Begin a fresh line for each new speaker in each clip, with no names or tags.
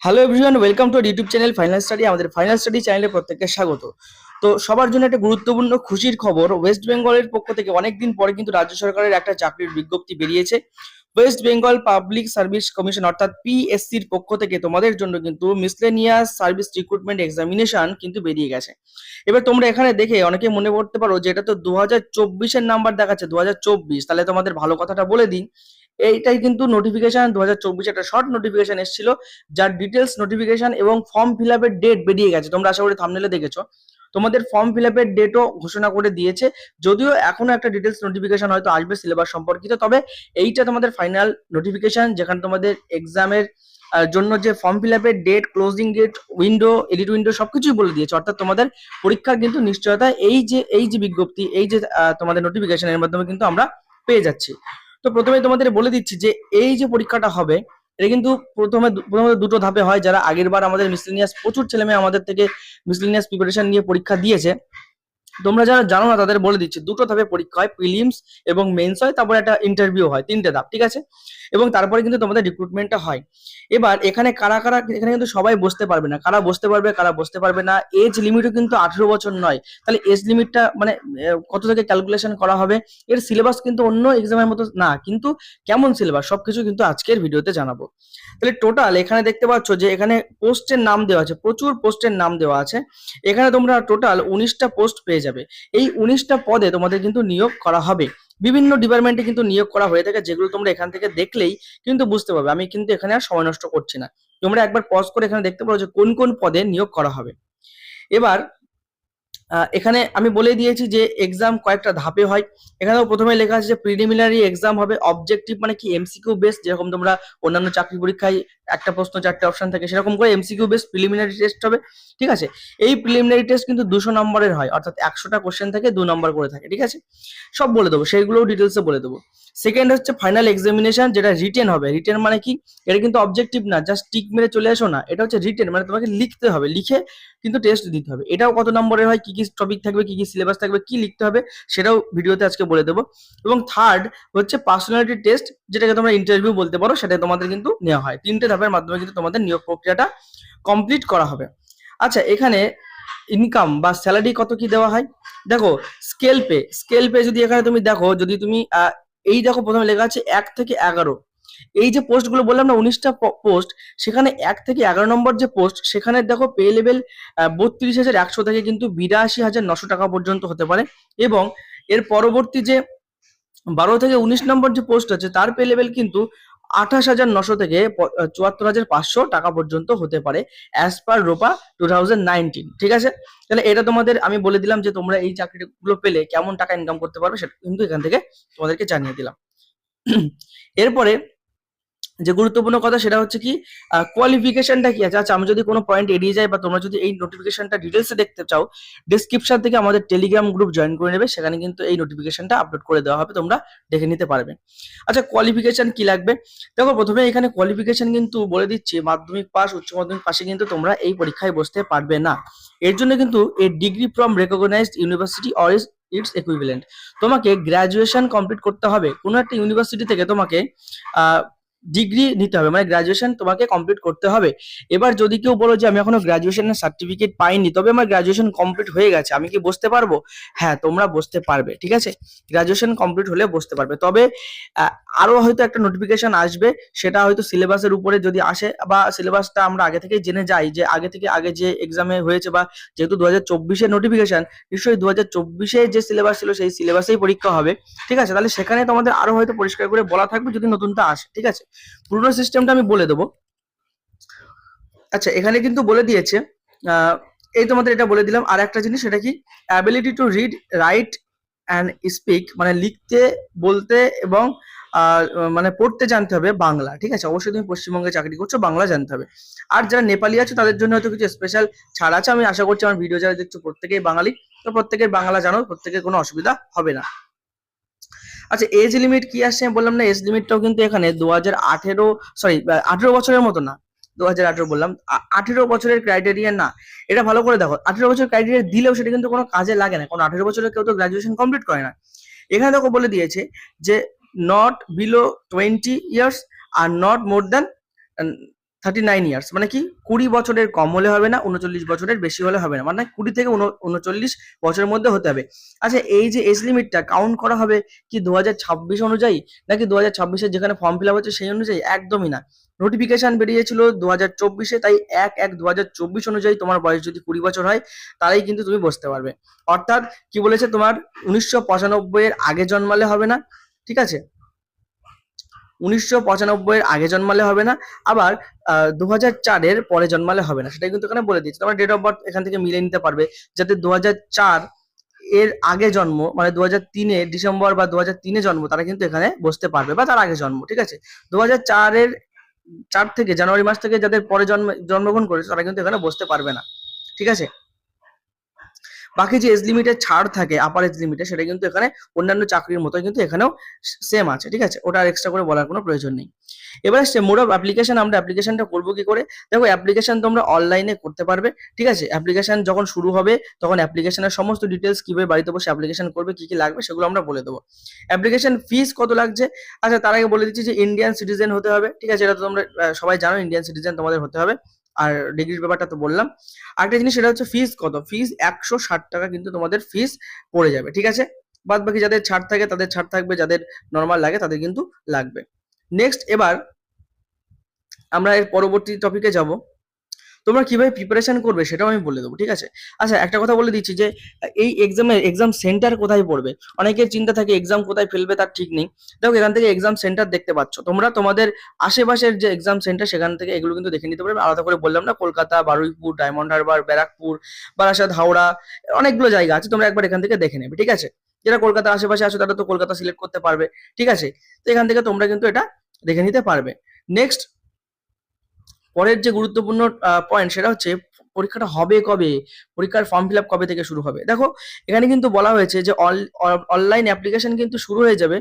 Hello everyone, welcome to YouTube channel final study. আমাদের final study চ্যানেলে প্রত্যেককে স্বাগত। তো সবার জন্য একটা গুরুত্বপূর্ণ খুশির খবর, ওয়েস্ট বেঙ্গলের পক্ষ থেকে অনেকদিন পরে কিন্তু রাজ্য সরকারের একটা চাকরির বিজ্ঞপ্তি বেরিয়েছে। West Bengal public service commission অর্থাৎ পিএসসির পক্ষ থেকে তোমাদের জন্য কিন্তু মিসলেনিয়াস সার্ভিস রিক্রুটমেন্ট এক্সামিনেশন কিন্তু বেরিয়ে গেছে। এবার তোমরা এখানে দেখে অনেকে মনে করতে পারো যে এটা তো 2024-এর নাম্বার দেখাচ্ছে, 2024। তাহলে তোমাদের ভালো কথাটা বলে দিই, এইটাই কিন্তু নোটিফিকেশন 2024 একটা শর্ট নোটিফিকেশন এসেছিল, যার ডিটেলস নোটিফিকেশন এবং ফর্ম ফিল আপের ডেট বেরিয়ে গেছে। তোমরা আশা করি থাম্বনেলে দেখেছো, তোমাদের ফর্ম ফিল আপের ডেটও ঘোষণা করে দিয়েছে। যদিও এখনো একটা ডিটেলস নোটিফিকেশন হয়তো আসবে সিলেবাস সম্পর্কিত, তবে এইটা তোমাদের ফাইনাল নোটিফিকেশন, যেখানে তোমাদের এক্সামের জন্য যে ফর্ম ফিল আপের date, closing date, window, edit window সবকিছুই বলে দিয়েছে। অর্থাৎ তোমাদের পরীক্ষার কিন্তু নিশ্চয়তা এই যে বিজ্ঞপ্তি, এই যে তোমাদের নোটিফিকেশনের মাধ্যমে কিন্তু আমরা পেয়ে যাচ্ছি। তো প্রথমে তোমাদের বলে দিচ্ছি যে এই যে পরীক্ষাটা হবে, এটা কিন্তু প্রথমে দুটো ধাপে হয়। যারা আগের বার আমাদের মিসলেনিয়াস, প্রচুর ছেলে মেয়ে আমাদের থেকে মিসলেনিয়াস প্রিপারেশন নিয়ে পরীক্ষা দিয়েছে, তোমরা যারা জানো না তাদের বলে দিচ্ছি, দুটো ধাপে পরীক্ষা হয়, প্রিলিমস এবং মেন্স হয়, তারপরে একটা ইন্টারভিউ হয়, তিনটে ধাপ, ঠিক আছে। এবং তারপরে কিন্তু তোমাদের রিক্রুটমেন্টটা হয়। এবার এখানে কারা কারা, এখানে কিন্তু সবাই বসতে পারবে না, কারা বসতে পারবে কারা বসতে পারবে না, এজ লিমিটও কিন্তু 18 বছর নয়। তাহলে এজ লিমিটটা মানে কত থেকে ক্যালকুলেশন করা হবে? এর সিলেবাস কিন্তু অন্য এক্সামের মতো না, কিন্তু কেমন সিলেবাস সবকিছু কিন্তু আজকের ভিডিওতে জানাবো। তাহলে টোটাল এখানে দেখতে পাচ্ছ যে এখানে পোস্টের নাম দেওয়া আছে, প্রচুর পোস্টের নাম দেওয়া আছে। এখানে তোমরা টোটাল 19টা পোস্ট পেয়ে যাবে। এই 19টা পদে তোমাদের কিন্তু নিয়োগ করা হবে। বিভিন্ন ডিপার্টমেন্টে কিন্তু নিয়োগ করা হয়ে থাকে, যেগুলো তোমরা এখান থেকে দেখলেই কিন্তু বুঝতে পারবে। আমি কিন্তু এখানে আর সময় নষ্ট করছি না, তোমরা একবার পজ করে এখানে দেখতে পারো যে কোন কোন পদে নিয়োগ করা হবে। এবার এখানে আমি বলে দিয়েছি যে এক্সাম কয়েকটা ধাপে হয়। এখানেও প্রথমে লেখা আছে যে প্রিলিমিনারি এক্সাম হবে, অবজেক্টিভ মানে কি এমসিকিউ বেস, যেরকম তোমরা অন্যান্য চাকরি পরীক্ষায় একটা প্রশ্ন 4টে অপশন থাকে, সেরকম করে এমসিকিউ বেস প্রিলিমিনারি টেস্ট হবে, ঠিক আছে। এই প্রিলিমিনারি টেস্ট কিন্তু 200 নম্বরের হয়, অর্থাৎ 100টা কোশ্চেন থেকে 2 নম্বর করে থাকে, ঠিক আছে। সব বলে দেবো, সেইগুলোও ডিটেলসে বলে দেবো। সেকেন্ড হচ্ছে ফাইনাল এক্সামিনেশন, যেটা রিটেন হবে। রিটেন মানে কি? এটা কিন্তু অবজেক্টিভ না, জাস্ট টিক মেরে চলে আসো না, এটা হচ্ছে রিটেন, মানে তোমাকে লিখতে হবে, লিখে কিন্তু টেস্ট দিতে হবে। এটাও কত নম্বরের হয়, কি কি টপিক থাকবে, কি কি সিলেবাস থাকবে, কি লিখতে হবে, সেটাও ভিডিওতে আজকে বলে দেবো। এবং থার্ড হচ্ছে পার্সোনালিটি টেস্ট, যেটাকে তোমরা ইন্টারভিউ বলতে পারো, সেটা তোমাদের কিন্তু নেওয়া হয়। 3টে ধাপের মাধ্যমে কিন্তু তোমাদের নিয়োগ প্রক্রিয়াটা কমপ্লিট করা হবে। আচ্ছা, এখানে ইনকাম বা স্যালারি কত কি দেওয়া হয় দেখো। স্কেল পে যদি এখানে তুমি দেখো, যদি তুমি এই দেখো প্রথমে লেখা আছে 1 থেকে 11। এই যে পোস্ট গুলো বললাম না, 19টা পোস্ট, সেখানে 1 থেকে 11 নম্বর যে পোস্ট, সেখানে দেখো পে লেভেল 32,100 থেকে কিন্তু 82,900 টাকা পর্যন্ত হতে পারে। এবং এর পরবর্তী যে 12 থেকে 19 নম্বর যে পোস্ট আছে, তার পে লেভেল কিন্তু 28,900 থেকে 74,500 টাকা পর্যন্ত হতে পারে, অ্যাজ পার রোপা 2019, ঠিক আছে। তাহলে এটা তোমাদের আমি বলে দিলাম যে তোমরা এই চাকরিগুলো পেলে কেমন টাকা ইনকাম করতে পারবে, সেটা কিন্তু এখান থেকে তোমাদেরকে জানিয়ে দিলাম। এরপরে যে গুরুত্বপূর্ণ কথা সেটা হচ্ছে কি, কোয়ালিফিকেশনটা কি আছে। আচ্ছা, আমি যদি কোনো পয়েন্ট এড়িয়ে যাই বা তোমরা যদি এই নোটিফিকেশনটা ডিটেলসে দেখতে চাও, ডিসক্রিপশন থেকে আমাদের টেলিগ্রাম গ্রুপ জয়েন করে নেবে, সেখানে কিন্তু এই নোটিফিকেশনটা আপলোড করে দেওয়া হবে, তোমরা দেখে নিতে পারবে। আচ্ছা, কোয়ালিফিকেশন কি লাগবে দেখো। প্রথমে এখানে কোয়ালিফিকেশন কিন্তু বলে দিচ্ছি, মাধ্যমিক পাস, উচ্চ মাধ্যমিক পাশে কিন্তু তোমরা এই পরীক্ষায় বসতে পারবে না। এর জন্য কিন্তু a degree from recognized university or its equivalent, তোমাকে গ্রাজুয়েশন কমপ্লিট করতে হবে। কোনো একটা ইউনিভার্সিটি থেকে তোমাকে ডিগ্রি নিতে হবে, মানে গ্রাজুয়েশন তোমাকে কমপ্লিট করতে হবে। এবার যদি কেউ বলো যে আমি এখনো গ্রাজুয়েশনের সার্টিফিকেট পাইনি, তবে আমার গ্রাজুয়েশন কমপ্লিট হয়ে গেছে, আমি কি বসতে পারবো? হ্যাঁ, তোমরা বসতে পারবে, ঠিক আছে। গ্রাজুয়েশন কমপ্লিট হলে বসতে পারবে। তবে আরো হয়তো একটা নোটিফিকেশন আসবে, সেটা হয়তো সিলেবাসের উপরে যদি আসে, বা সিলেবাসটা আমরা আগে থেকে জেনে যাই যে আগে যে এক্সামে হয়েছে, বা যেহেতু 2024-এর নোটিফিকেশন, নিশ্চয়ই 2024-এ যে সিলেবাস ছিল সেই সিলেবাসেই পরীক্ষা হবে, ঠিক আছে। তাহলে সেখানে তোমাদের আরো হয়তো পরিষ্কার করে বলা থাকবে যদি নতুনটা আসে, ঠিক আছে। পুরোনো সিস্টেমটা আমি বলে দেবো। আচ্ছা, এখানে কিন্তু বলে দিয়েছে, এই তোমাদের এটা বলে দিলাম। আর একটা জিনিস, সেটা কি, ability to read, right and speak, মানে লিখতে, বলতে এবং মানে পড়তে জানতে হবে বাংলা, ঠিক আছে। অবশ্যই তুমি পশ্চিমবঙ্গে চাকরি করছো, বাংলা জানতে হবে। আর যারা নেপালি আছে তাদের জন্য হয়তো কিছু স্পেশাল ছাড় আছে। আমি আশা করছি আমার ভিডিও যারা দেখছো প্রত্যেকেই বাঙালি, তো প্রত্যেকের বাংলা জানো, প্রত্যেকের কোনো অসুবিধা হবে না। আচ্ছা, এজ লিমিট কি আসছে বললাম না, এজ লিমিটটাও কিন্তু এখানে 2018, সরি 18 বছরের মতো না, 2018 বললাম, 18 বছরের ক্রাইটেরিয়া না। এটা ভালো করে দেখো, 18 বছর ক্রাইটেরিয়া দিলেও সেটা কিন্তু কোনো কাজে লাগে না, কারণ 18 বছরের কেউ তো গ্রাজুয়েশন কমপ্লিট করে না। এখানে দেখো বলে দিয়েছে যে not below 20 years are not more than 39 years, মানে কি 20 বছরের কম হলে হবে না, 39 বছরের বেশি হলে হবে না, মানে 20 থেকে 39 বছরের মধ্যে হতে হবে। আচ্ছা, এই যে এজ লিমিটটা কাউন্ট করা হবে কি 2026 অনুযায়ী, নাকি 2026-এ যেখানে ফর্ম ফিল আপ হচ্ছে সেই অনুযায়ী? একদমই না। নোটিফিকেশন বেরিয়েছিল 2024-এ, তাই 1/1/2024 অনুযায়ী তোমার বয়স যদি 20 বছর হয় তাহলেই কিন্তু তুমি বসতে পারবে। অর্থাৎ কি বলেছে, তোমার 1995-এর আগে জন্মালে হবে না, ঠিক আছে, 1995-এর আগে জন্মালে হবে না, আবার 2004-এর পরে জন্মালে হবে না, সেটা কিন্তু এখানে বলে দিচ্ছে। তোমার ডেট অফ বার্থ এখান থেকে মিলিয়ে নিতে পারবে, যাতে 2004 এর আগে জন্ম, মানে 2003-এ ডিসেম্বর বা 2003-এ জন্ম, তারা কিন্তু এখানে বসতে পারবে, বা তার আগে জন্ম, ঠিক আছে। 2004 থেকে জানুয়ারি মাস থেকে যাদের পরে জন্মগ্রহণ করেছে তারা কিন্তু এখানে বসতে পারবে না, ঠিক আছে। বাকি যে এজ লিমিটের ছাড় থাকে আপার এজ লিমিটে, সেটা কিন্তু এখানে অন্যান্য চাকরির মতোই কিন্তু এখানেও সেম আছে, ঠিক আছে, ওটা আর এক্সট্রা করে বলার কোনো প্রয়োজন নেই। এবার আসছে মোড অফ অ্যাপ্লিকেশন। আমরা অ্যাপ্লিকেশনটা করবো কি করে? দেখো, অ্যাপ্লিকেশন তোমরা অনলাইনে করতে পারবে, ঠিক আছে। অ্যাপ্লিকেশন যখন শুরু হবে তখন অ্যাপ্লিকেশনের সমস্ত ডিটেলস, কিভাবে বাড়িতে বসে অ্যাপ্লিকেশন করবে, কি কি লাগবে, সেগুলো আমরা বলে দেবো। অ্যাপ্লিকেশন ফিস কত লাগছে? আচ্ছা, তার আগে বলে দিচ্ছি যে ইন্ডিয়ান সিটিজেন হতে হবে, ঠিক আছে, এটা তো তোমরা সবাই জানো, ইন্ডিয়ান সিটিজেন তোমাদের হতে হবে। আর ডিগ্রির ব্যাপারটা তো বললাম। আরেকটা জিনিস, সেটা হচ্ছে ফিস কত? ফিস 160 টাকা কিন্তু তোমাদের ফিস পড়ে যাবে, ঠিক আছে। বাদ বাকি যাদের ছাড় থাকে তাদের ছাড় থাকবে, যাদের নর্মাল লাগে তাদের কিন্তু লাগবে। নেক্সট, এবার আমরা এর পরবর্তী টপিকে যাব। তোমরা কিভাবে প্রিপারেশন করবে সেটাও আমি বলে দেবো, ঠিক আছে। আচ্ছা, একটা কথা বলে দিচ্ছি যে এই এক্সাম সেন্টার কোথায় পড়বে। অনেকের চিন্তা থাকে এক্সাম কোথায় ফেলবে তার ঠিক নেই। দেখো, এখান থেকে এক্সাম সেন্টার দেখতে পাচ্ছ তোমরা, তোমাদের আশেপাশের যে এক্সাম সেন্টার সেখান থেকে এগুলো কিন্তু দেখে নিতে পারবে। আলাদা করে বললাম না, কলকাতা, বারুইপুর, ডায়মন্ড হারবার, ব্যারাকপুর, বারাসাত, হাওড়া, অনেকগুলো জায়গা আছে, তোমরা একবার এখান থেকে দেখে নেবে, ঠিক আছে। যারা কলকাতা আশেপাশে আসো তারা তো কলকাতা সিলেক্ট করতে পারবে, ঠিক আছে। তো এখান থেকে তোমরা কিন্তু এটা দেখে নিতে পারবে। নেক্সট, পরের যে গুরুত্বপূর্ণ পয়েন্ট, সেটা হচ্ছে পরীক্ষাটা হবে কবে, পরীক্ষার ফর্ম ফিল আপ কবে থেকে শুরু হবে। দেখো, এখানে কিন্তু বলা হয়েছে যে অনলাইন অ্যাপ্লিকেশন কিন্তু শুরু হয়ে যাবে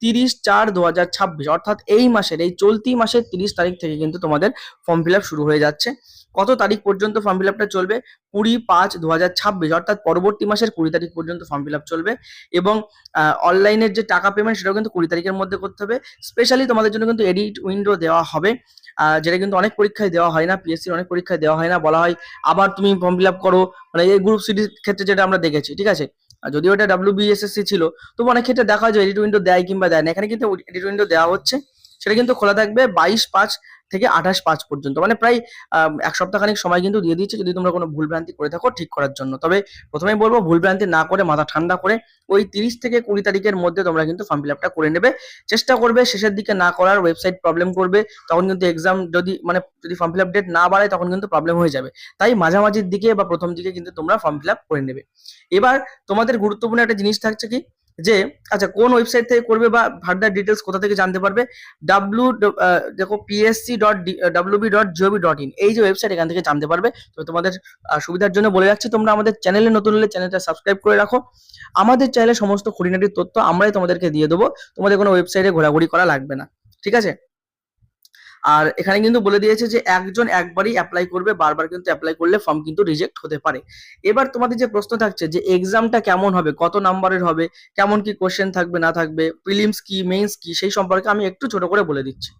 30/4/2026, অর্থাৎ এই মাসের, এই চলতি মাসের 30 তারিখ থেকে কিন্তু তোমাদের ফর্ম ফিল আপ শুরু হয়ে যাচ্ছে। কত তারিখ পর্যন্ত ফর্ম ফিল আপটা চলবে? 20/5/2026, অর্থাৎ পরবর্তী মাসের 20 তারিখ পর্যন্ত ফর্ম ফিল আপ চলবে। এবং অনলাইনের যে টাকা পেমেন্ট সেটাও কিন্তু 20 তারিখের মধ্যে করতে হবে। স্পেশালি তোমাদের জন্য কিন্তু এডিট উইন্ডো দেওয়া হবে, যেটা কিন্তু অনেক পরীক্ষায় দেওয়া হয় না, পিএসসির অনেক পরীক্ষায় দেওয়া হয় না, বলা হয় আবার তুমি ফর্ম ফিল আপ করো, মানে এই গ্রুপ সিডির ক্ষেত্রে যেটা আমরা দেখেছি, ঠিক আছে। আর যদিও এটা WBSSC ছিল, তবু অনেক ক্ষেত্রে দেখা যায় এডিট উইন্ডো দেয় কিংবা দেয় না। এখানে কিন্তু এডিট উইন্ডো দেওয়া হচ্ছে, সেটা কিন্তু খোলা থাকবে 22/5 থেকে 28/5 পর্যন্ত, মানে প্রায় এক সপ্তাহখানিক সময় কিন্তু দিয়ে দিচ্ছে, যদি তোমরা কোনো ভুলভ্রান্তি করে থাকো ঠিক করার জন্য। তবে প্রথমেই বলবো, ভুলভ্রান্তি না করে মাথা ঠান্ডা করে ওই 30 থেকে 20 তারিখের মধ্যে তোমরা কিন্তু ফর্ম ফিল আপটা করে নেবে। চেষ্টা করবে শেষের দিকে না করার, ওয়েবসাইট প্রবলেম করবে, তখন কিন্তু এক্সাম যদি ফর্ম ফিল আপ ডেট না বাড়ায় তখন কিন্তু প্রবলেম হয়ে যাবে। তাই মাঝামাঝির দিকে বা প্রথম দিকে কিন্তু তোমরা ফর্ম ফিল আপ করে নেবে। এবার তোমাদের গুরুত্বপূর্ণ একটা জিনিস থাকছে কি, যে আচ্ছা, কোন ওয়েবসাইট থেকে করবে বা ফার্দার ডিটেলস কোথা থেকে জানতে পারবে? দেখো, psc.wb.gov.in, এই যে ওয়েবসাইট, এখান থেকে জানতে পারবে। তো তোমাদের সুবিধার জন্য বলে রাখছি, তোমরা আমাদের চ্যানেলে নতুন হলে চ্যানেলটা সাবস্ক্রাইব করে রাখো। আমাদের চ্যানেলে সমস্ত খুঁটিনাটির তথ্য আমরাই তোমাদেরকে দিয়ে দেবো, তোমাদের কোনো ওয়েবসাইটে ঘোরাঘুরি করা লাগবে না, ঠিক আছে। আর এখানে কিন্তু বলে দিয়েছে যে একজন একবারই অ্যাপ্লাই করবে, বারবার কিন্তু অ্যাপ্লাই করলে ফর্ম কিন্তু রিজেক্ট হতে পারে। এবার তোমাদের যে প্রশ্ন থাকছে যে এক্সামটা কেমন হবে, কত নাম্বারের হবে, কেমন কি কোশ্চেন থাকবে না থাকবে, প্রিলিমস কি, মেইনস কি, সেই সম্পর্কে আমি একটু ছোট করে বলে দিচ্ছি।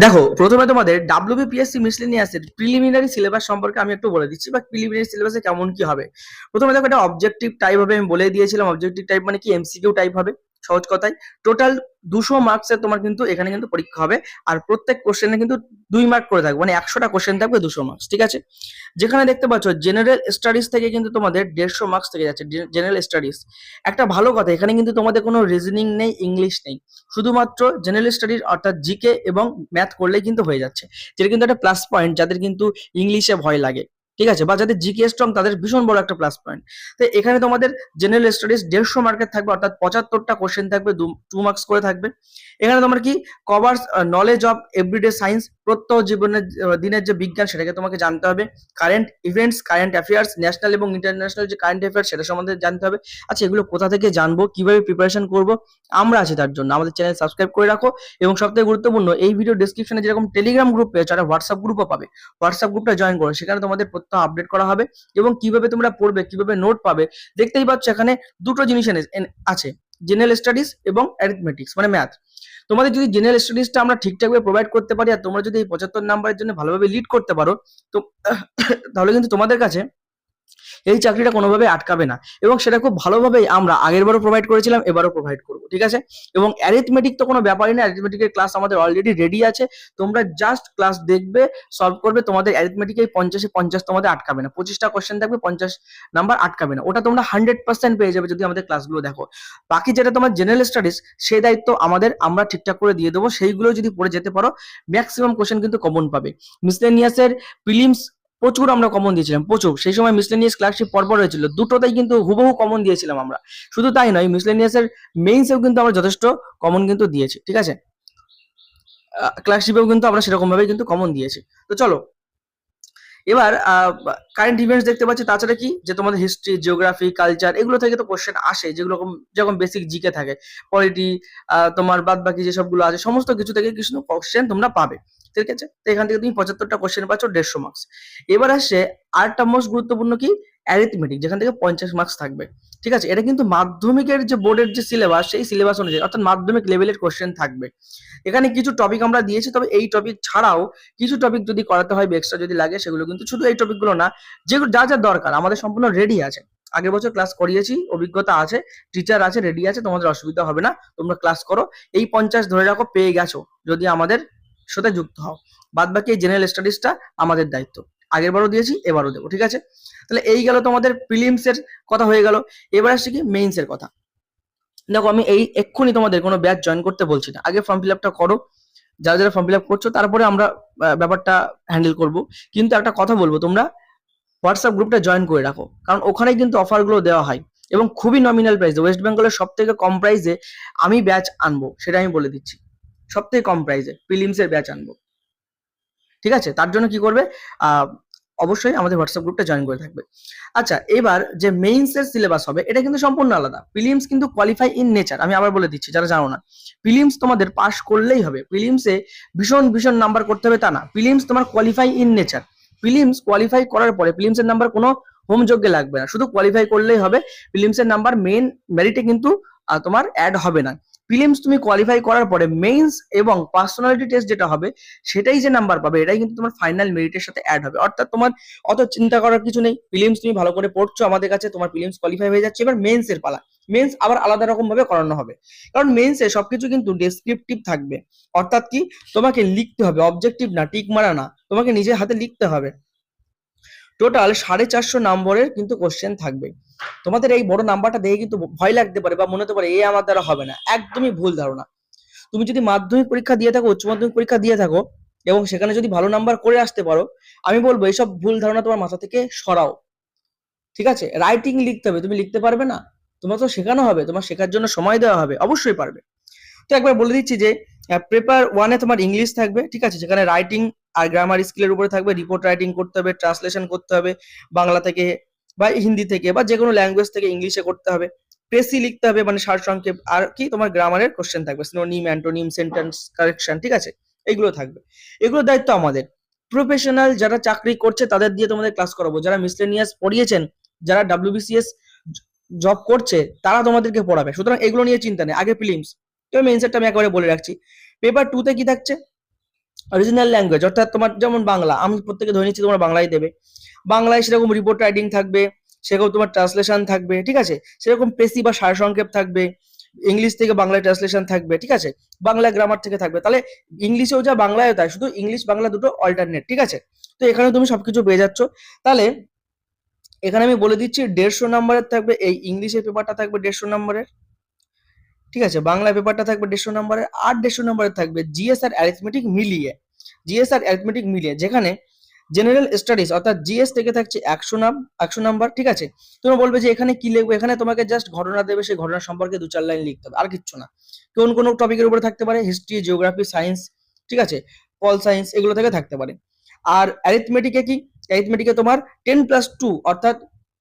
দেখো, প্রথমে তোমাদের WBPSC মিসলেনিয়াসের প্রিলিমিনারি সিলেবাস সম্পর্কে আমি একটু বলে দিচ্ছি, বা প্রিলিমিনারি সিলেবাসে কেমন কি হবে। প্রথমে দেখো, এটা অবজেক্টিভ টাইপ হবে, আমি বলে দিয়েছিলাম। অবজেক্টিভ টাইপ মানে কি? MCQ টাইপ হবে, সহজ কথায়। টোটাল 200 মার্কসের তোমার কিন্তু এখানে কিন্তু পরীক্ষা হবে। আর প্রত্যেক কোশ্চেনে কিন্তু 2 মার্ক করে থাকবে, মানে 100টা কোশ্চেন থাকবে, 200 মার্কস, ঠিক আছে। যেখানে দেখতে পাচ্ছ জেনারেল স্টাডিজ থেকে কিন্তু তোমাদের 150 মার্কস থেকে যাচ্ছে, জেনারেল স্টাডিজ। একটা ভালো কথা, এখানে কিন্তু তোমাদের কোনো রিজনিং নেই, ইংলিশ নেই, শুধুমাত্র জেনারেল স্টাডিজ, অর্থাৎ জিকে এবং ম্যাথ করলেই কিন্তু হয়ে যাচ্ছে, যেটা কিন্তু একটা প্লাস পয়েন্ট যাদের কিন্তু ইংলিশে ভয় লাগে, ঠিক আছে, বা যাদের জিকে স্ট্রং তাদের ভীষণ বড় একটা প্লাস পয়েন্ট। তো এখানে তোমাদের জেনারেল স্টাডিজ 150 মার্কের থাকবে, অর্থাৎ 75টা কোশ্চেন থাকবে, 2 মার্কস করে থাকবে। এখানে তোমার কি covers knowledge of everyday science, প্রত্যহ জীবনের দিনের যে বিজ্ঞান সেটাকে তোমাকে জানতে হবে। Current events, current affairs, national এবং ইন্টারন্যাশনাল যে কারেন্ট অ্যাফেয়ার্স সেটা সম্বন্ধে জানতে হবে। আচ্ছা, এগুলো কোথা থেকে জানবো, কিভাবে প্রিপারেশন করব? আমরা আছি তার জন্য, আমাদের চ্যানেল সাবস্ক্রাইব করে রাখো। এবং সবথেকে গুরুত্বপূর্ণ, এই ভিডিও ডেসক্রিপশনে যেরকম টেলিগ্রাম গ্রুপ পেয়েছো, একটা হোয়াটসঅ্যাপ গ্রুপও পাবে। হোয়াটসঅ্যাপ গ্রুপটা জয়েন করো, সেখানে তোমাদের সপ্তাহ আপডেট করা হবে। এবং কিভাবে তোমরা পড়বে, কিভাবে নোট পাবে, দেখতেই পাচ্ছ এখানে দুটো জিনিস আছে, জেনারেল স্টাডিজ এবং অ্যারিথমেটিক্স মানে ম্যাথ। তোমাদের যদি জেনারেল স্টাডিজটা আমরা ঠিকঠাকভাবে প্রোভাইড করতে পারি, আর তোমরা যদি এই 75 নাম্বারের জন্য ভালোভাবে লিড করতে পারো, তো তাহলে কিন্তু তোমাদের কাছে এই চাকরিটা কোনোভাবে আটকাবে না। এবং সেটা খুব ভালোভাবেই আমরা আগেরবারও প্রোভাইড করেছিলাম, এবারও প্রোভাইড করবো, ঠিক আছে। এবং অ্যারিথমেটিক তো কোনো ব্যাপারই না, অ্যারিথমেটিকের ক্লাস আমাদের অলরেডি রেডি আছে। তোমরা জাস্ট ক্লাস দেখবে, সলভ করবে, তোমাদের অ্যারিথমেটিকে 50-এ 50 তোমাদের আটকাবে না। 25টা কোশ্চেন থাকবে, 50 নাম্বার আটকাবে না, ওটা তোমরা 100% পেয়ে যাবে যদি আমাদের ক্লাসগুলো দেখো। বাকি যেটা তোমার জেনারেল স্টাডিজ, সেই দায়িত্ব আমাদের, আমরা ঠিকঠাক করে দিয়ে দেবো। সেইগুলো যদি পড়ে যেতে পারো, ম্যাক্সিমাম কোশ্চেন কিন্তু কমন পাবে। মিসলেনিয়াসের প্রিলিমস প্রচুর আমরা কমন দিয়েছিলাম, প্রচুর। সেই সময় মিসলেনিয়াস ক্লার্কশিপ পরপর হয়েছিল, দুটোতেই কিন্তু হুবহু কমন দিয়েছিলাম আমরা। শুধু তাই নয়, মিসলেনিয়াসের মেইনসেও কিন্তু আমরা যথেষ্ট কমন কিন্তু দিয়েছি, ঠিক আছে। ক্লার্কশিপেও কিন্তু আমরা সেরকম ভাবে কিন্তু কমন দিয়েছি। তো চলো এবার কারেন্ট ইভেন্টস দেখতে পাচ্ছি। তাছাড়া কি, যে তোমাদের হিস্ট্রি, জিওগ্রাফি, কালচার, এগুলো থেকে তো কোশ্চেন আসে, যেগুলো যেরকম বেসিক জিকে থাকে, পলিটি, তোমার বাদ বাকি যেসবগুলো আছে সমস্ত কিছু থেকে কিছু কোশ্চেন তোমরা পাবে, ঠিক আছে। তো এখান থেকে তুমি 75টা কোশ্চেন পাচ্ছ, 150 মার্কস। এবার আসছে আরেকটা মোস্ট গুরুত্বপূর্ণ কি, অ্যারিথমেটিক, যেখান থেকে 50 মার্কস থাকবে, ঠিক আছে। এটা কিন্তু মাধ্যমিকের যে বোর্ডের যে সিলেবাস, সেই সিলেবাস অনুযায়ী, অর্থাৎ মাধ্যমিক লেভেলের কোশ্চেন থাকবে। এখানে কিছু টপিক আমরা দিয়েছি, তবে এই টপিক ছাড়াও কিছু টপিক যদি করাতে হয়, এক্সট্রা যদি লাগে, সেগুলো কিন্তু শুধু এই টপিকগুলো না, যেগুলো যা যা দরকার আমাদের সম্পূর্ণ রেডি আছে। আগের বছর ক্লাস করিয়েছি, অভিজ্ঞতা আছে, টিচার আছে, রেডি আছে, তোমাদের অসুবিধা হবে না, তোমরা ক্লাস করো। এই 50 ধরে রাখো, পেয়ে গেছো যদি আমাদের সাথে যুক্ত হও। বাদ বাকি এই জেনারেল স্টাডিজটা আমাদের দায়িত্ব, আগের বারও দিয়েছি, এবারও দেবো, ঠিক আছে। তাহলে এই গেল তোমাদের প্রিলিমস এর কথা হয়ে গেল। এবার আসছে কি, মেইনস এর কথা। দেখো, আমি এই এক্ষুনি তোমাদের কোনো ব্যাচ জয়েন করতে বলছি না, আগে ফর্ম ফিল আপটা করো। যারা যারা ফর্ম ফিল আপ করছো, তারপরে আমরা ব্যাপারটা হ্যান্ডেল করব। কিন্তু একটা কথা বলবো, তোমরা হোয়াটসঅ্যাপ গ্রুপটা জয়েন করে রাখো, কারণ ওখানে কিন্তু অফারগুলো দেওয়া হয় এবং খুবই নমিনাল প্রাইসে। ওয়েস্ট বেঙ্গলের সব থেকে কম প্রাইসে আমি ব্যাচ আনবো, সেটা আমি বলে দিচ্ছি। সব থেকে কম প্রাইসে প্রিলিমস এর ব্যাচ আনবো, ঠিক আছে। তার জন্য কি করবে, অবশ্যই আমাদের হোয়াটসঅ্যাপ গ্রুপটা জয়েন করে থাকবে। আচ্ছা, এবার যে মেইনস এর সিলেবাস হবে, এটা কিন্তু সম্পূর্ণ আলাদা। প্রিলিমস কিন্তু কোয়ালিফাই ইন নেচার, আমি আবার বলে দিচ্ছি যারা জানো না। প্রিলিমস তোমাদের পাস করলেই হবে, প্রিলিমসে ভীষণ ভীষণ নাম্বার করতে হবে তা না। প্রিলিমস তোমার qualify in nature. Prelims qualify করার পরে প্রিলিমস এর নাম্বার কোনো হোম যোগ্যে লাগবে না, শুধু কোয়ালিফাই করলেই হবে। প্রিলিমস এর নাম্বার মেইন মেরিটে কিন্তু তোমার অ্যাড হবে না। প্রিলিমস তুমি কোয়ালিফাই করার পরে মেইনস এবং পার্সোনালিটি টেস্ট যেটা হবে, সেটাই যে নাম্বার পাবে, এটাই কিন্তু তোমার ফাইনাল মেরিটের সাথে অ্যাড হবে। অর্থাৎ তোমার অত চিন্তা করার কিছু নেই। প্রিলিমস তুমি ভালো করে পড়ছো আমাদের কাছে, তোমার প্রিলিমস কোয়ালিফাই হয়ে যাচ্ছে। এবার মেইনস এর পালা। মেইনস আবার আলাদা রকম ভাবে করানো হবে, কারণ মেইনসে সবকিছু কিন্তু ডেসক্রিপটিভ থাকবে। অর্থাৎ কি, তোমাকে লিখতে হবে, অবজেক্টিভ না, টিক মারা না, তোমাকে নিজের হাতে লিখতে হবে। টোটাল 450 নম্বরের কিন্তু কোশ্চেন থাকবে। তোমাদের এই বড় নাম্বারটা দেখে কিন্তু ভয় লাগতে পারে বা মনে হতে পারে এ আমার দ্বারা হবে না, একদমই ভুল ধারণা। তুমি যদি মাধ্যমিক পরীক্ষা দিয়ে থাকো, উচ্চ মাধ্যমিক পরীক্ষা দিয়ে থাকো এবং সেখানে যদি ভালো নাম্বার করে আসতে পারো, আমি বলবো এইসব ভুল ধারণা তোমার মাথা থেকে সরাও, ঠিক আছে। রাইটিং লিখতে হবে, তুমি লিখতে পারবে না? তোমার তো শেখানো হবে, তোমার শেখার জন্য সময় দেওয়া হবে, অবশ্যই পারবে। তো একবার বলে দিচ্ছি যে পেপার 1-এ তোমার ইংলিশ থাকবে, ঠিক আছে, যেখানে রাইটিং আর গ্রামার স্কিলের উপরে থাকবে। রিপোর্ট রাইটিং করতে হবে, ট্রান্সলেশন করতে হবে বাংলা থেকে বা হিন্দি থেকে বা যে কোনো ল্যাঙ্গুয়েজ থেকে ইংলিশে করতে হবে। প্রেসি লিখতে হবে, মানে সারসংক্ষেপ। আর কি, তোমার গ্রামারের কোশ্চেন থাকবে, সিনোনিম, অ্যান্টোনিম, সেন্টেন্স কারেকশন, ঠিক আছে, এগুলো থাকবে। এগুলোর দায়িত্ব আমাদের। প্রফেশনাল যারা চাকরি করছে তাদের দিয়ে তোমাদের ক্লাস করাবো। যারা মিসলেনিয়াস পড়িয়েছেন, যারা WBCS জব করছে, তারা তোমাদেরকে পড়াবে। সুতরাং এগুলো নিয়ে চিন্তা নেই, আগে প্রিলিমস। তো মেইনসেরটা আমি একেবারে বলে রাখছি। পেপার 2-তে কি থাকছে, অরিজিনাল ল্যাঙ্গুয়েজ, অর্থাৎ তোমার যেমন বাংলা, আমি প্রত্যেকে ধরে নিচ্ছি তোমরা বাংলায় দেবে। বাংলায় সেরকম রিপোর্ট রাইটিং থাকবে, সেরকম তোমার ট্রান্সলেশন থাকবে, ঠিক আছে, সেরকম প্রেসি বা সারসংক্ষেপ থাকবে। ইংলিশ থেকে বাংলায় ট্রান্সলেশন থাকবে, ঠিক আছে, বাংলা গ্রামার থেকে থাকবে। তাহলে ইংলিশেও যা বাংলায়ও তাই, শুধু ইংলিশ বাংলা দুটো অল্টারনেট, ঠিক আছে। তো এখানে তুমি সবকিছু পেয়ে যাচ্ছ। তাহলে এখানে আমি বলে দিচ্ছি 150 নম্বরের থাকবে এই ইংলিশের পেপারটা, থাকবে 150 নম্বরের, ঠিক আছে। বাংলা পেপারটা থাকবে 150 নম্বরের, আর 150 নম্বরের থাকবে জিএস আর অ্যারিথমেটিক মিলিয়ে। জিএস আর অ্যারিথমেটিক মিলিয়ে, যেখানে জেনারেল স্টাডিজ অর্থাৎ জিএস থেকে থাকছে 100 নাম্বার, ঠিক আছে। তুমি বলবে যে এখানে কি লিখবো, এখানে তোমাকে জাস্ট ঘটনা দেবে, সেই ঘটনা সম্পর্কে 2-4 লাইন লিখতে হবে, আর কিচ্ছু না। কোন কোন টপিকের উপরে থাকতে পারে, হিস্ট্রি, জিওগ্রাফি, সায়েন্স, ঠিক আছে, পল সায়েন্স, এগুলো থেকে থাকতে পারে। আর অ্যারিথমেটিকে কি, অ্যারিথমেটিকে তোমার 10+2 অর্থাৎ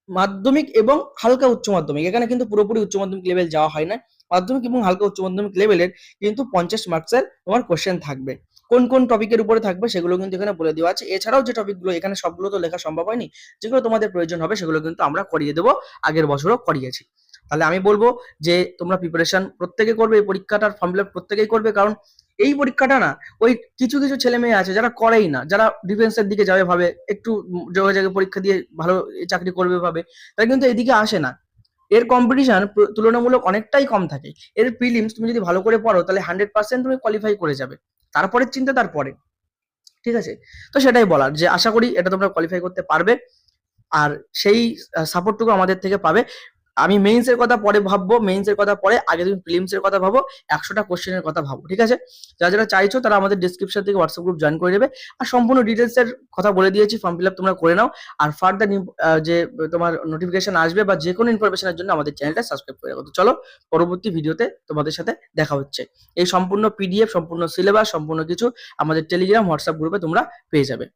মাধ্যমিক এবং হালকা উচ্চ মাধ্যমিক। এখানে কিন্তু পুরোপুরি উচ্চ মাধ্যমিক লেভেল যাওয়া হয় না, মাধ্যমিক এবং হালকা উচ্চ মাধ্যমিক লেভেলের কিন্তু 50 মার্কসের তোমার কোশ্চেন থাকবে। কোন কোন টপিকের উপরে থাকবে সেগুলো কিন্তু এখানে বলে দেওয়া আছে। এছাড়াও যে টপিকগুলো এখানে সবগুলো তো লেখা সম্ভব হয়নি, যেগুলো তোমাদের প্রয়োজন হবে সেগুলো কিন্তু আমরা করিয়ে দেবো, আগের বছরও করিয়েছি। তাহলে আমি বলবো যে তোমরা প্রিপারেশন প্রত্যেকে করবে, এই পরীক্ষাটার ফর্ম ফিল আপ প্রত্যেকেই করবে, কারণ এই পরীক্ষাটা না ওই কিছু কিছু ছেলে মেয়ে আছে যারা করেই না, যারা ডিফেন্সের দিকে যাবে ভাবে, একটু যোগাযোগে পরীক্ষা দিয়ে ভালো চাকরি করবে ভাবে, তারা কিন্তু এদিকে আসে না। এর কম্পিটিশন তুলনামূলক অনেকটাই কম থাকে। এর প্রিলিমস তুমি যদি ভালো করে পড়ো তাহলে 100% তুমি কোয়ালিফাই করে যাবে, তারপরের চিন্তা তারপরে। ঠিক আছে, তো সেটাই বলার যে আশা করি এটা তোমরা কোয়ালিফাই করতে পারবে, আর সেই সাপোর্টটুকু আমাদের থেকে পাবে। আমি মেইনস এর কথা পরে ভাববো, মেইনস এর কথা পরে, আগে তুমি প্রিলিমস এর কথা ভাবো, 100টা কোশ্চেনের কথা ভাবো। ঠিক আছে, যারা যারা চাইছো তারা আমাদের ডিসক্রিপশন থেকে হোয়াটসঅ্যাপ গ্রুপ জয়েন করে নেবে। আর সম্পূর্ণ ডিটেলস এর কথা বলে দিয়েছি, ফর্ম ফিল আপ তোমরা করে নাও। আর ফার্দার যে তোমার নোটিফিকেশন আসবে বা যে কোনো ইনফরমেশনের জন্য আমাদের চ্যানেলটা সাবস্ক্রাইব করে রাখো। তো চলো পরবর্তী ভিডিওতে তোমাদের সাথে দেখা হচ্ছে। এই সম্পূর্ণ পিডিএফ, সম্পূর্ণ সিলেবাস, সম্পূর্ণ কিছু আমাদের টেলিগ্রাম হোয়াটসঅ্যাপ গ্রুপে তোমরা পেয়ে যাবে।